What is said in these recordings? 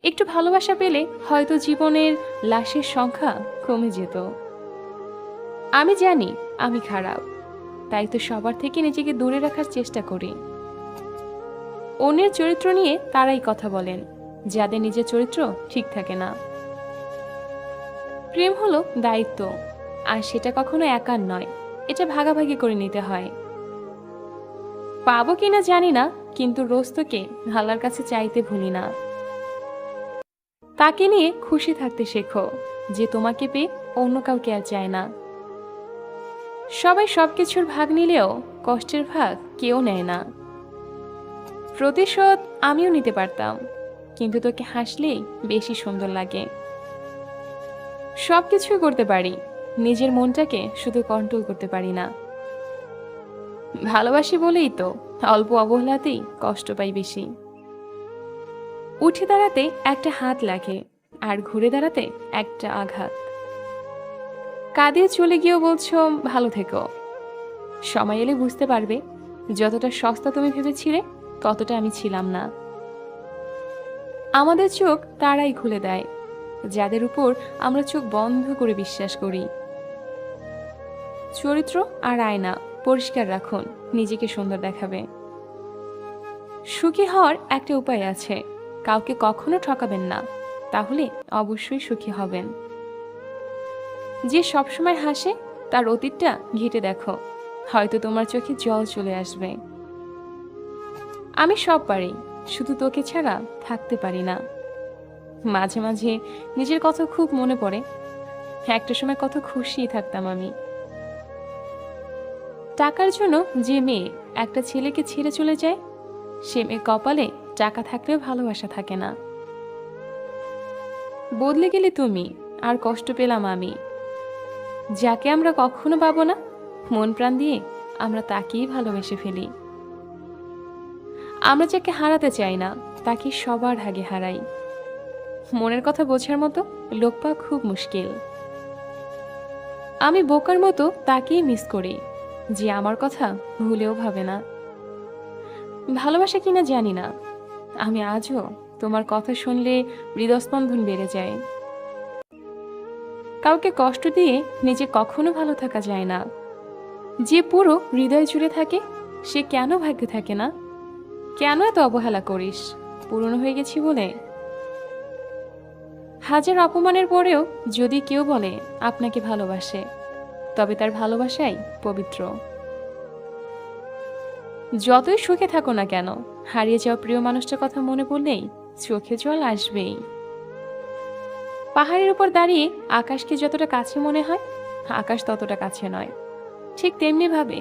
একটু ভালোবাসা পেলে হয়তো জীবনের লাশের সংখ্যা কমে যেত। আমি জানি আমি খারাপ, তাই তো সবার থেকে নিজেকে দূরে রাখার চেষ্টা করি। অন্যের চরিত্র নিয়ে তারাই কথা বলেন যাদের নিজের চরিত্র ঠিক থাকে না। প্রেম হলো দায়িত্ব, আর সেটা কখনো একার নয়, এটা ভাগাভাগি করে নিতে হয়। পাবো কিনা জানি না, কিন্তু রোজ তোকে আল্লাহর কাছে চাইতে ভুলি না। তাকে নিয়ে খুশি থাকতে শেখো, যে তোমাকে পেয়ে অন্য কাউকে আর চায় না। সবাই সবকিছুর ভাগ নিলেও কষ্টের ভাগ কেউ নেয় না। প্রতিশোধ আমিও নিতে পারতাম, কিন্তু তোকে হাসলেই বেশি সুন্দর লাগে। সবকিছুই করতে পারি, নিজের মনটাকে শুধু কন্ট্রোল করতে পারি না। ভালোবাসি বলেই তো অল্প অবহেলাতেই কষ্ট পাই বেশি। উঠে দাঁড়াতে একটা হাত লাগে, আর ঘুরে দাঁড়াতে একটা আঘাত। কাঁদিয়ে চলে গিয়েও বলছো ভালো থেকো। সময় এলে বুঝতে পারবে, যতটা সস্তা তুমি ভেবেছিলে ততটা আমি ছিলাম না। আমাদের চোখ তারাই খুলে দেয় যাদের উপর আমরা চোখ বন্ধ করে বিশ্বাস করি। চরিত্র আর আয়না পরিষ্কার রাখুন, নিজেকে সুন্দর দেখাবে। সুখী হওয়ার একটা উপায় আছে, কাউকে কখনো ঠকাবেন না, তাহলে অবশ্যই সুখী হবেন। যে সবসময় হাসে তার অতীতটা ঘেঁটে দেখো, হয়তো তোমার চোখে জল চলে আসবে। আমি সব পারি, শুধু তোকে ছাড়া থাকতে পারি না। মাঝে মাঝে নিজের কথা খুব মনে পড়ে, একটা সময় কত খুশি থাকতাম আমি। টাকার জন্য যে মেয়ে একটা ছেলেকে ছেড়ে চলে যায়, সে মেয়ে কপালে টাকা থাকলেও ভালোবাসা থাকে না। বদলে গেলে তুমি, আর কষ্ট পেলাম আমি। যাকে আমরা কখনো পাবো না, মন প্রাণ দিয়ে আমরা তাকেই ভালোবেসে ফেলি। আমরা যাকে হারাতে চাই না, তাকে সবার আগে হারাই। মনের কথা বোঝার মতো লোক পাওয়া খুব মুশকিল। আমি বোকার মতো তাকেই মিস করি, যে আমার কথা ভুলেও ভাবে না। ভালোবাসা কিনা জানি না, আমি আজও তোমার কথা শুনলে হৃদস্পন্দন বেড়ে যায়। কাউকে কষ্ট দিয়ে নিজে কখনো ভালো থাকা যায় না। যে পুরো হৃদয় জুড়ে থাকে, সে কেন ভাগ্যে থাকে না? কেন এত অবহেলা করিস? পুরনো হয়ে গেছি বলে? হাজার অপমানের পরেও যদি কেউ বলে আপনাকে ভালোবাসে, তবে তার ভালোবাসাই পবিত্র। যতই সুখে থাকো না কেন, হারিয়ে যাওয়া প্রিয় মানুষটার কথা মনে পড়লেই চোখে জল আসবেই। পাহাড়ের উপর দাঁড়িয়ে আকাশকে যতটা কাছে মনে হয়, আকাশ ততটা কাছে নয়। ঠিক তেমনি ভাবে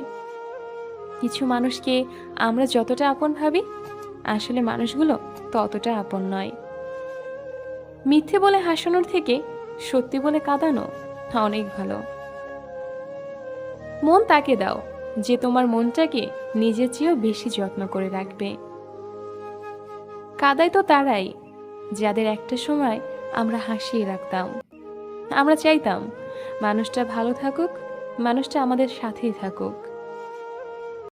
কিছু মানুষকে আমরা যতটা আপন ভাবি, আসলে মানুষগুলো ততটা আপন নয়। মিথ্যে বলে হাসানোর থেকে সত্যি বলে কাঁদানো অনেক ভালো। মন তাকে দাও, যে তোমার মনটাকে নিজের চেয়েও বেশি যত্ন করে রাখবে। কাদাই তো তারাই যাদের একটা সময় আমরা হাসিয়ে রাখতাম। আমরা চাইতাম মানুষটা ভালো থাকুক, মানুষটা আমাদের সাথেই থাকুক।